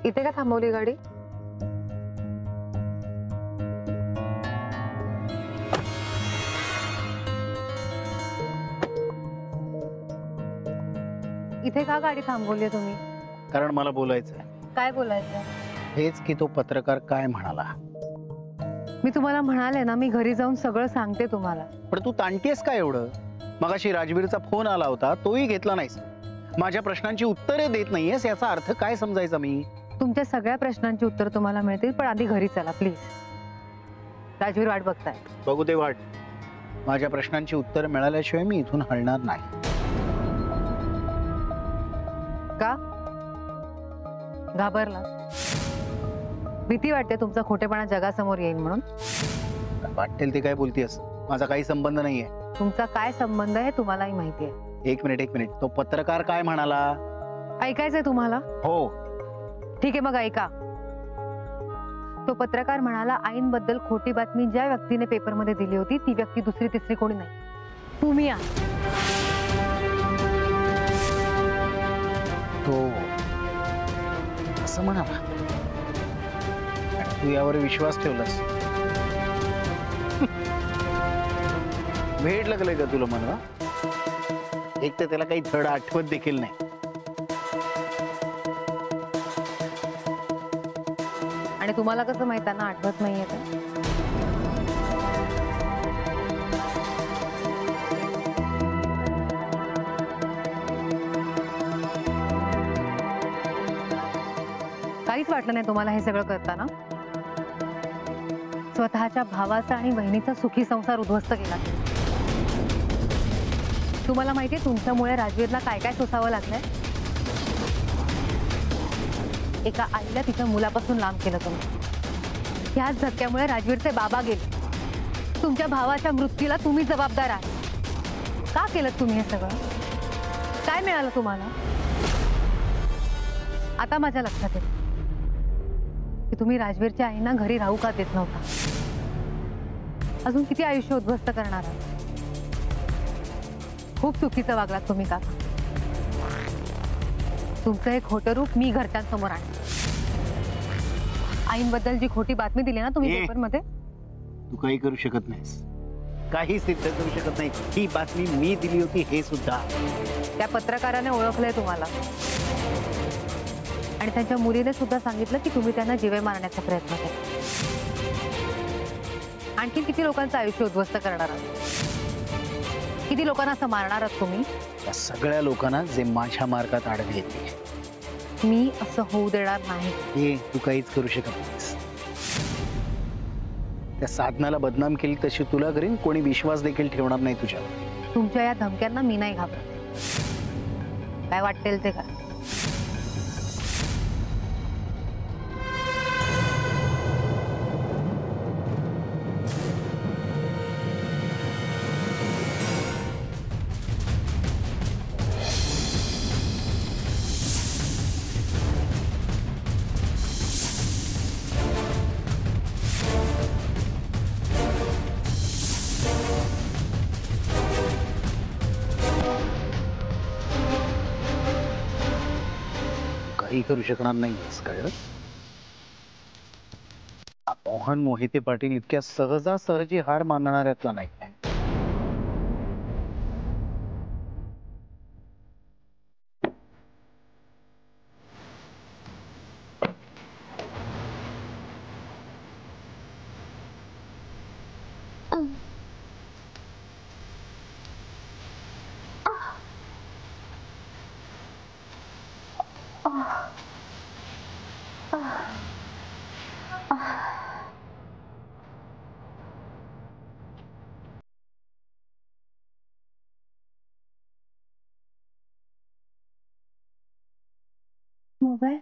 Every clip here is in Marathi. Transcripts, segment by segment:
इथे का थांबवली गाडी? इथे का गाडी थांबवली तुम्ही? कारण मला बोलायचंय. काय बोलायचं? हेच की तो पत्रकार काय म्हणाला. मी तुम्हाला म्हणाले ना, मी घरी जाऊन सगळं सांगते तुम्हाला. पण तू ताणतेस का एवढं? मगाशी राजवीरचा फोन आला होता, तोही घेतला नाहीस. माझ्या प्रश्नांची उत्तरे देत नाहीयेस, याचा अर्थ काय समजायचा मी? तुमच्या सगळ्या प्रश्नांची उत्तर तुम्हाला मिळतील, पण आधी घरी चला प्लीज. राजवीर वाट बघताय. बघू दे वाट. माझ्या प्रश्नांची उत्तर मिळाल्याशिवाय मी इथून हलणार नाही. का? घाबरला? भीती वाटते तुमचा खोटेपणा जगासमोर येईल म्हणून? वाटेल ते काय बोलतेस, माझा काही संबंध नाहीये. तुमचा काय संबंध आहे तुम्हालाही माहिती आहे. एक मिनिट. तो पत्रकार काय म्हणाला ऐकायचंय तुम्हाला? हो. ठीक आहे, मग ऐका. तो पत्रकार म्हणाला, आईनबद्दल खोटी बातमी ज्या व्यक्तीने पेपरमध्ये दिली होती ती व्यक्ती दुसरी तिसरी कोणी नाही, तुम्ही आहात. तो असं म्हणाला? तू यावर विश्वास ठेवलास? भेट लागलंय का तुला मला? एक तर त्याला काही धड आठवत देखील नाही. आणि तुम्हाला कसं माहित ना आठवत नाहीये तर? काहीच वाटलं नाही तुम्हाला हे सगळं करताना? स्वतःच्या भावाचा आणि बहिणीचा सुखी संसार उद्ध्वस्त केला. तुम्हाला माहितीये तुमच्यामुळे राजवीरला काय काय सोसावं लागलंय? एका आईला तिच्या मुलापासून लांब केलं तुम्ही. ह्याच धक्क्यामुळे राजवीरचे बाबा गेले. तुमच्या भावाच्या मृत्यूला तुम्ही जबाबदार आहात. का केलं तुम्ही हे सगळं? काय मिळालं तुम्हाला? आता माझ्या लक्षात येतं की तुम्ही राजवीरच्या आईंना घरी राहू का देत नव्हता. अजून किती आयुष्य उद्ध्वस्त करणार आहात? खूप चुकीचं वागलात तुम्ही का? तुमचं एक खोटं रूप मी घरच्यांसमोर आणलं. आईंबद्दल जी खोटी बातमी दिली ना तुम्ही पेपरमध्ये, तू काही करू शकत नाहीस, काही सिद्ध करू शकत नाही. ही बातमी मी दिली होती हे सुद्धा त्या पत्रकाराने ओळखलंय तुम्हाला. आणि त्यांच्या मुलीने सुद्धा सांगितलं की तुम्ही त्यांना जीवे मारण्याचा प्रयत्न केला. आणखी किती लोकांचं आयुष्य उद्ध्वस्त करणार आहात? किती लोकांना असं मारणार आहात तुम्ही? त्या सगळ्या लोकांना जे माझ्या मार्गात अडकले मी असं होऊ देणार नाही. हे तू काहीच करू शकत नाहीस. त्या साधनाला बदनाम केली तशी तुला करीन. कोणी विश्वास देखील ठेवणार नाही तुझ्यावर. तुमच्या या धमक्यांना मी नाही घाबरत. काय वाटेल ते का? काही करू शकणार नाहीस, कळलं? मोहन मोहिते पाटील इतक्या सहजासहजी हार मानणाऱ्यातला नाही. मोबाईल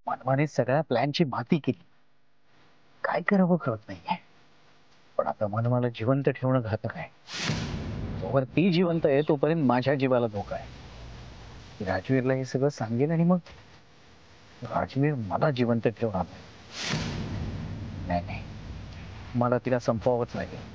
मनमाने सगळ्या प्लॅनची माती केली. काय करावं कळत नाहीये. पण आता मन मला जिवंत ठेवणं घातक आहे. जोवर ती जिवंत आहे तोपर्यंत माझ्या जीवाला धोका आहे. राजवीरला हे सगळं सांगेन आणि मग राजवीर मला जिवंत ठेवणार नाही. नाही, मला तिला संपवावंच लागेल.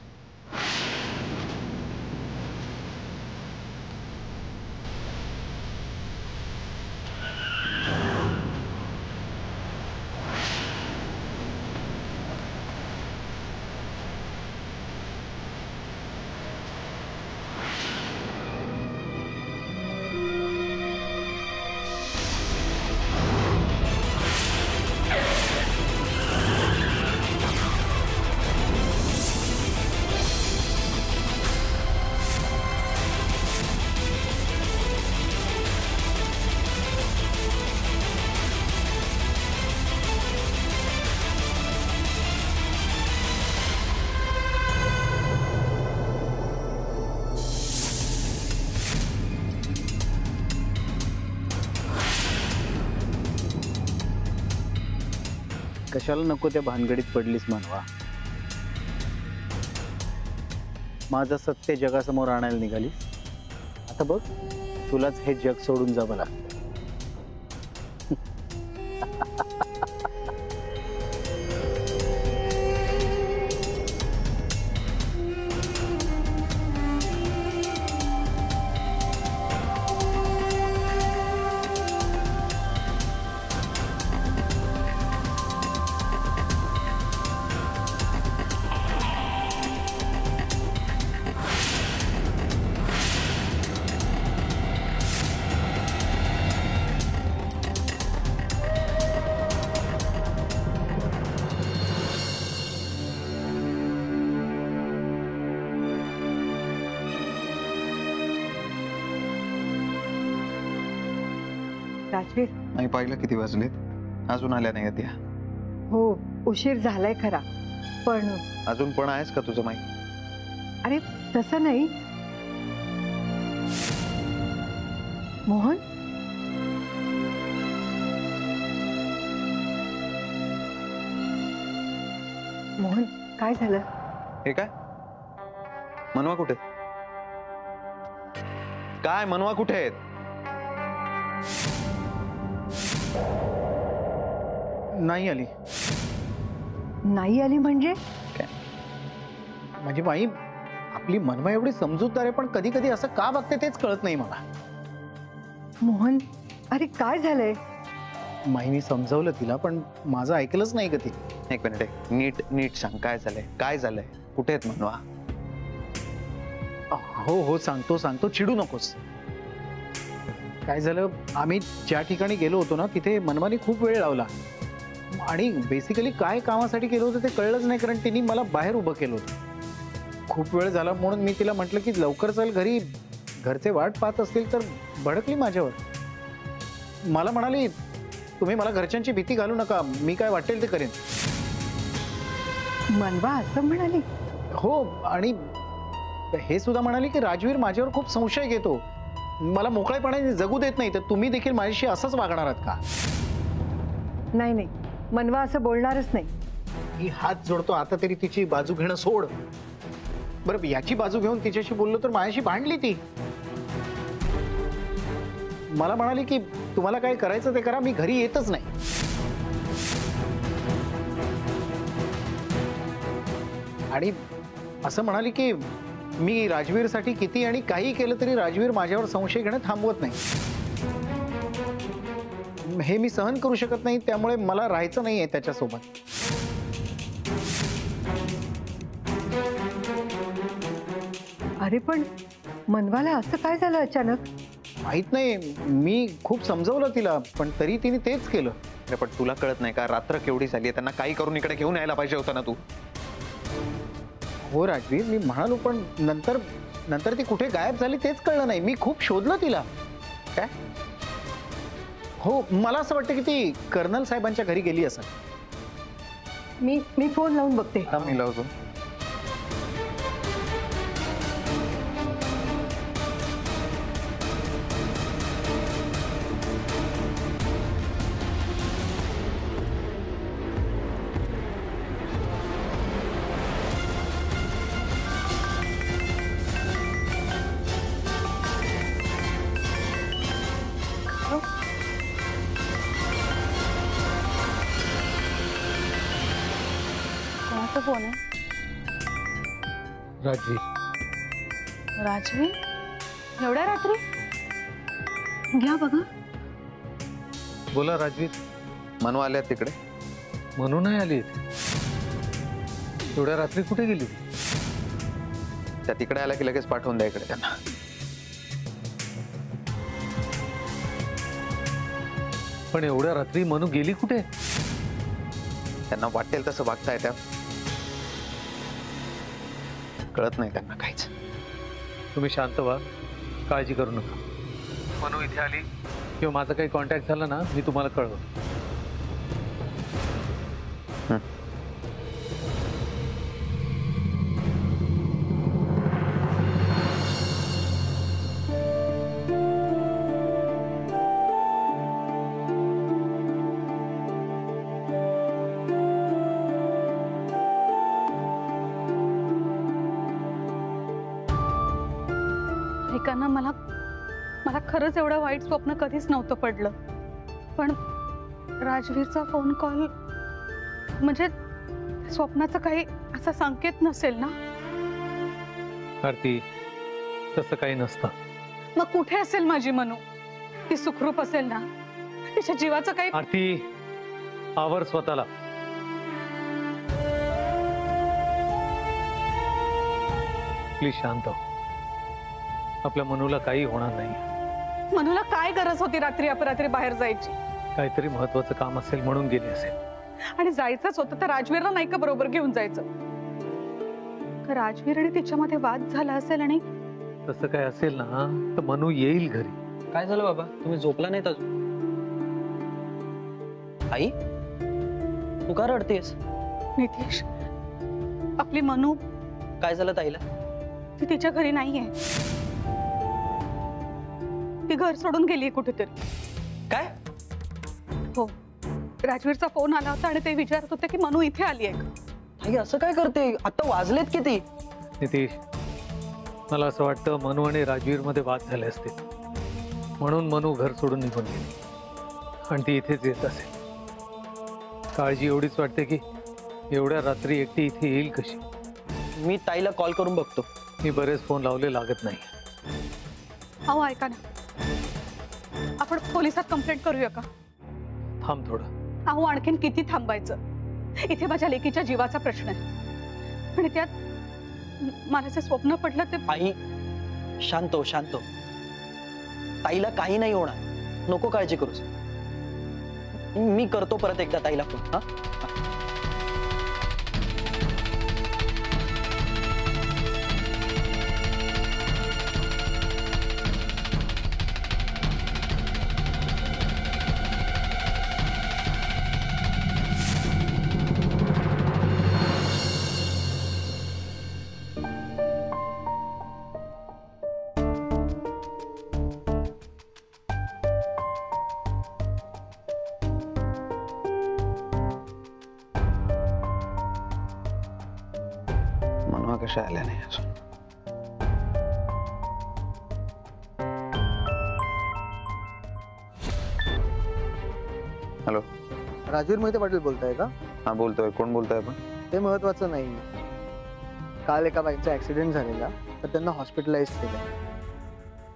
कशाला नको त्या भानगडीत पडलीस मानवा. माझं सत्य जगासमोर आणायला निघालीस. आता बघ, तुलाच हे जग सोडून जावं लागतं. राजवीर, नाही पाहिलं किती वाजलेत, अजून आल्या नाही त्या. हो उशीर झालाय खरा, पण अजून पण आहेस का तुझं माहिती? अरे तसं नाही. मोहन, मोहन काय झालं? हे काय मनवा कुठे? काय मनवा कुठे आहेत? नाही आली. नाही आली म्हणजे? म्हणजे बाई, आपली मनवा एवढी समजूतदार आहे, पण कधी कधी असं का बघते तेच कळत नाही मला. मोहन, अरे काय झालंय? माई, मी समजावलं तिला, पण माझं ऐकलंच नाही का ती. एक मिनिट, नीट नीट सांग, काय झालंय? काय झालंय? कुठे आहेत मनवा? हो हो, सांगतो सांगतो, चिडू नकोस. काय झालं, आम्ही ज्या ठिकाणी गेलो होतो ना, तिथे मनवानी खूप वेळ लावला आणि बेसिकली काय कामासाठी गेलो होतं ते कळलंच नाही, कारण तिने मला बाहेर उभं केलं होतं. खूप वेळ झाला म्हणून मी तिला म्हटलं की लवकर चल घरी, घरचे वाट पाहत असतील, तर भडकली माझ्यावर. मला म्हणाली, तुम्ही मला घरच्यांची भीती घालू नका, मी काय वाटेल ते करेन. मनवा असं म्हणाली? हो, आणि हे सुद्धा म्हणाली की राजवीर माझ्यावर खूप संशय घेतो, मला मोकळेपणाने जगू देत नाही, तर तुम्ही देखील माझ्याशी असंच वागणार आहात का? नाही नाही, मनवा असं बोलणारच नाही. ही हात जोडतो, आता तरी तिची बाजू घेणं सोड. बरं, याची बाजू घेऊन तिच्याशी बोललो तर माझ्याशी भांडली ती. मला म्हणाली की तुम्हाला काय करायचं ते करा, मी घरी येतच नाही. आणि असं म्हणाली की मी राजवीरसाठी किती आणि काही केलं तरी राजवीर माझ्यावर संशय घेणं थांबवत नाही. हे मी सहन करू शकत नाही, त्यामुळे मला राहायचं नाहीये त्याच्यासोबत. अरे पण मनवाला असं काय झालं अचानक? माहित नाही, मी खूप समजवलं तिला, पण तरी तिने तेच केलं. अरे पण तुला कळत नाही का, रात्र केवढी झाली, त्यांना काही करून इकडे घेऊन यायला पाहिजे होतं ना तू. हो राजवीर, मी म्हणालो, पण नंतर नंतर ती कुठे गायब झाली तेच कळलं नाही. मी खूप शोधलं तिला. काय? हो, मला असं वाटतं की ती कर्नल साहेबांच्या घरी गेली असेल. मी फोन लावून बघते. हा, मी लावतो. कोणाचा फोन आहे? राजवीर. राजवीर एवढ्या रात्री? घ्या बघा. बोला राजवीर. मनू आल्यात तिकडे? म्हणून नाही आली एवढ्या रात्री कुठे गेली? त्या तिकडे आल्या की लगेच पाठवून द्या इकडे त्यांना. पण एवढ्या रात्री मनू गेली कुठे? त्यांना वाटेल तसं वागताय त्या. कळत नाही त्यांना काहीच. तुम्ही शांत व्हा, काळजी करू नका. मनू इथे आली किंवा माझा काही कॉन्टॅक्ट झाला ना, मी तुम्हाला कळवतो. ऐका ना, मला खरंच एवढं वाईट स्वप्न कधीच नव्हतं पडलं. पण राजवीरचा फोन कॉल म्हणजे स्वप्नाचा काही असा संकेत नसेल ना? आरती, तसं काही नसतं. मग कुठे असेल माझी मनू? ती सुखरूप असेल ना? तिच्या जीवाचं काही. आरती, आवर स्वतःला. प्लीज शांत हो. आपल्या मनूला काही होणार नाही. मनूला काय गरज होती रात्री अपरात्री बाहेर जायची? काहीतरी महत्वाचं काम असेल म्हणून गेले असेल. आणि जायचंच होतं तर राजवीरला नाही का बरोबर घेऊन जायचं? का राजवीर आणि तिच्यामध्ये वाद झाला असेल आणि तसं काय असेल ना तर मनू येईल घरी. काय झालं बाबा, तुम्ही झोपला नाहीत अजून? आई, तू का रडतेस? नितीश, आपली मनू, काय झालं ताईला? ती तिच्या घरी नाहीये. ती घर सोडून गेली कुठेतरी. काय? हो, राजवीरचा फोन आला होता आणि ते विचारत होते की मनू इथे आली आहे का. आई असं काय करते? आता वाजलेत किती? नितीश, मला असं वाटतं मनू आणि राजवीर मध्ये वाद झाले असतील म्हणून मनू घर सोडून निघून गेली आणि ती इथेच येत असेल. काळजी एवढीच वाटते की एवढ्या रात्री एकटी इथे येईल कशी. मी ताईला कॉल करून बघतो. मी बरेच फोन लावले, लागत नाही. अहो ऐका ना, आपण पोलिसात कंप्लेंट करूया का? थांब थोडं. अहो आणखीन किती थांबायचं? इथे माझ्या लेकीच्या जीवाचा प्रश्न आहे आणि त्यात मला जे स्वप्न पडलं ते. आई शांत हो, शांत हो. ताईला काही नाही होणार, नको काळजी करूस. मी करतो परत एकदा ताईला फोन. हा, मनवा कशा आल्या नाही अजून? हॅलो, राजवीर मोहिते पाटील बोलताय का? हा बोलतोय. कोण बोलतोय आपण? ते महत्वाचं नाही. काल एका बाईकचा ऍक्सिडेंट झालेला, तर त्यांना हॉस्पिटलाइज केलं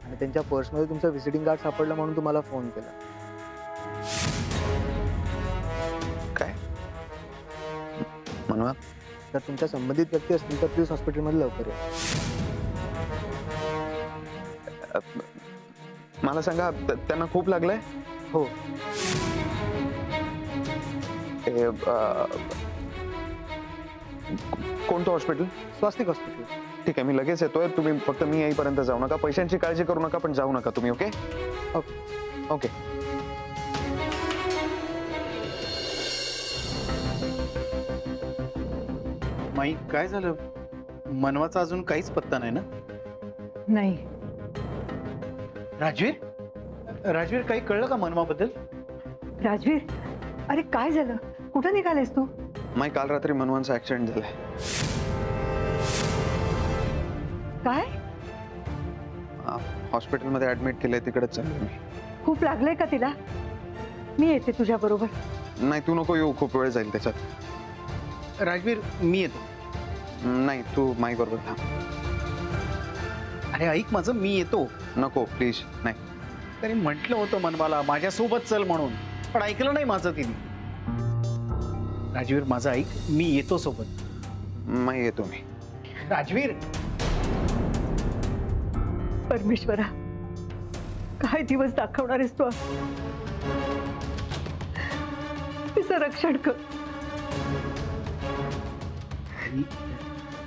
आणि त्यांच्या पर्समध्ये तुमचं व्हिजिटिंग कार्ड सापडलं म्हणून तुम्हाला फोन केला. काय मनवा? तर तुमच्या संबंधित व्यक्ती असतील तर प्लीज हॉस्पिटलमध्ये लवकर या. मला सांगा, त्यांना खूप लागलंय? हो. कोणतं हॉस्पिटल? स्वास्तिक हॉस्पिटल. ठीक आहे, मी लगेच येतोय. तुम्ही फक्त मी येईपर्यंत जाऊ नका. पैशांची काळजी करू नका, पण जाऊ नका तुम्ही. Okay okay. ओके. माई, काय झालं? मनवाचा अजून काहीच पत्ता नाही ना? नाही. राजवीर काही कळलं का मनवाबद्दल? राजवीर, अरे काय झालं? कुठं निघालेस तू? माई, काल रात्री मनवांचा ऍक्सिडेंट झालाय. काय? हॉस्पिटलमध्ये ऍडमिट केलंय, तिकडेच चाललोय मी. खूप लागलंय का तिला? मी येते तुझ्या बरोबर. नाही, तू नको येऊ, खूप वेळ जाईल त्याच्यात. राजवीर मी येतो. नाही, तू माई बरोबर थांब. अरे ऐक माझं, मी येतो. नको प्लीज, नाही. तरी म्हटलं होतं मनवाला माझ्यासोबत चल म्हणून, पण ऐकलं नाही माझं तिने. राजवीर माझं ऐक, मी येतो सोबत. माई येतो मी. राजवीर परमेश्वरा, काय दिवस दाखवणार आहेस तू? तिचं रक्षण कर.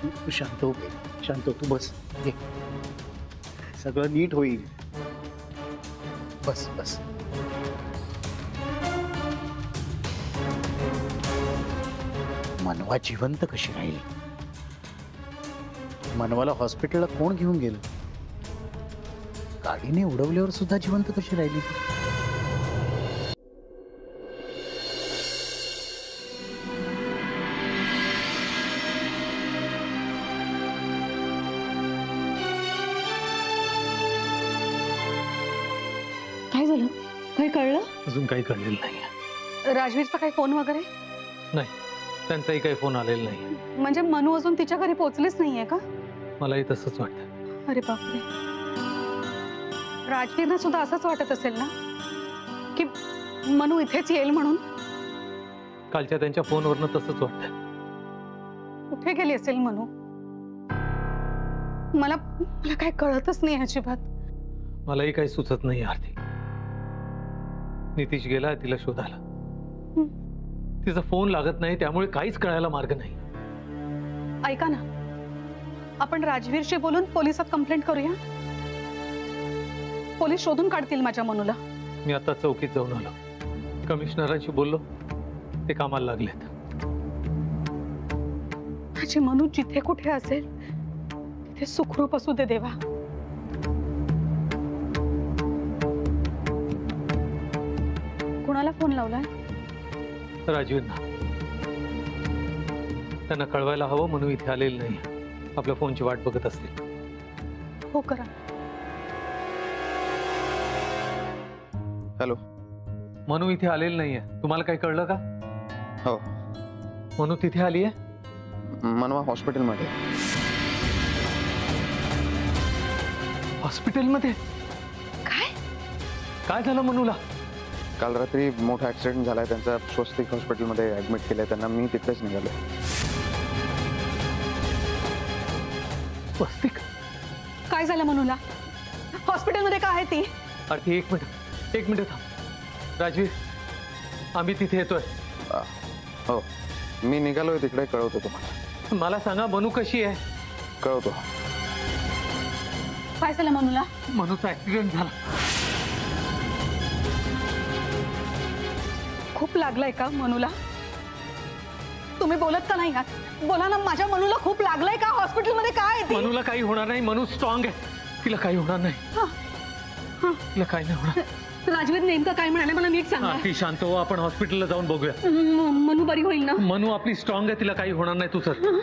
तू शांत हो, शांत हो, तू बस. ये. सगळं नीट होईल. बस बस. मनवा जिवंत कशी राहील? मनवाला हॉस्पिटलला कोण घेऊन गेलं? गाडीने उडवल्यावर सुद्धा जिवंत कशी राहिली ती? काय झालं? काही कळलं? अजून काही कळलेलं नाही. राजवीरचा काही फोन वगैरे? नाही, त्यांचाही काही फोन आलेला नाही. म्हणजे मनू अजून तिच्या घरी पोहोचलीच नाहीये का? मलाही तसंच वाटतं. अरे बापरे. राजवीरना सुद्धा असंच वाटत असेल ना की मनू इथेच येईल म्हणून? कालच्या त्यांच्या फोनवरनं तसंच वाटतं. कुठे गेली असेल मनू? मला काय कळतच नाही अजिबात. मलाही काही सुचत नाही आरती. नितीश गेला तिला शोधायला. तिचा फोन लागत नाही, त्यामुळे काहीच कळायला मार्ग नाही. ऐका ना, आपण राजवीरशी बोलून पोलिसात कंप्लेंट करूया. पोलीस शोधून काढतील माझ्या मनूला. मी आता चौकीत जाऊन आलो, कमिशनरांशी बोललो, ते कामाला लागलेत. माझी मनू जिथे कुठे असेल तिथे सुखरूप असू दे देवा. कुणाला फोन लावलाय? राजवीरना. त्यांना कळवायला हवं मनू इथे आलेली नाही, आपल्या फोनची वाट बघत असतील. हो करा. हॅलो. मनू इथे आलेली नाहीये, तुम्हाला काही कळलं का? हो. मनू तिथे आली आहे? मनवा हॉस्पिटलमध्ये. हॉस्पिटलमध्ये? काय? काय झालं मनूला? काल रात्री मोठा ऍक्सिडेंट झालाय त्यांचा. स्वस्तिक हॉस्पिटलमध्ये ऍडमिट केलंय त्यांना. मी तिथेच निघालोय. स्वस्तिक? काय झालं मनूला? हॉस्पिटलमध्ये का आहे ती? अरे एक मिनिट थांब. राजवीर, आम्ही तिथे येतोय. हो, मी निघालोय तिकडे. कळवतो तुम्हाला. मला सांगा मनू कशी आहे? कळवतो. काय झालं मनूला? मनूचा ऍक्सिडेंट झाला. खूप लागलाय का मनूला? तुम्ही बोलत का नाही आहात? बोला ना, माझ्या मनूला खूप लागलंय का? हॉस्पिटलमध्ये काय आहे ती? मनूला काही होणार नाही. मनू स्ट्रॉंग आहे, तिला काही होणार नाही. तिला काही नाही होणार. राजवीर नेमकं काय म्हणाले मला नीट सांगा. ती शांत हो, आपण हॉस्पिटलला जाऊन बघूया. मनू बरी होईल ना? मनू आपली स्ट्रॉंग आहे, तिला काही होणार नाही. तू चल.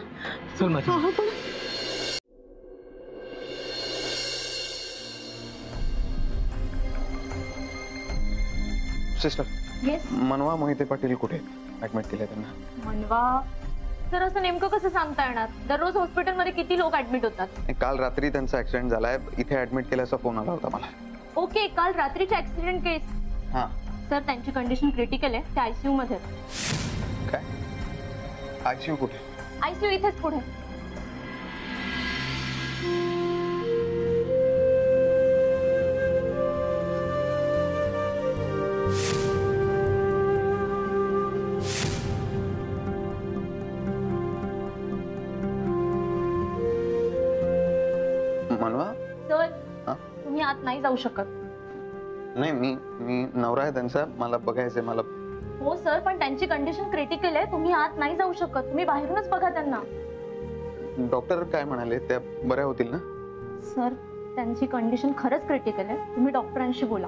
चल माझ्या. सिस्टर, येस मनवा मोहिते पाटील कुठे ऍडमिट केले त्यांना? मनवा सर, असं नेमकं कसं सांगता येणार? दररोज हॉस्पिटलमध्ये किती लोक ऍडमिट होतात. काल रात्री त्यांचा ऍक्सिडेंट झालाय, इथे ऍडमिट केल्याचा फोन आला होता मला. ओके, काल रात्रीची ऍक्सिडेंट केस. हा. सर, त्यांची कंडिशन क्रिटिकल आहे, ते आयसीयू मध्ये. काय? आयसीयू कुठे? आयसीयू इथेच पुढे. मनवा? सर, हा? तुम्ही आत नाही जाऊ शकत. नाही, मी नवरा आहे त्यांचा. मला बघायचंय. मला. हो सर, पण त्यांची कंडिशन क्रिटिकल आहे, तुम्ही आत नाही जाऊ शकत. तुम्ही बाहेरूनच बघा त्यांना. डॉक्टर काय म्हणाले? त्या बऱ्या होतील ना? सर, त्यांची कंडिशन खरंच क्रिटिकल आहे, तुम्ही डॉक्टरांशी बोला.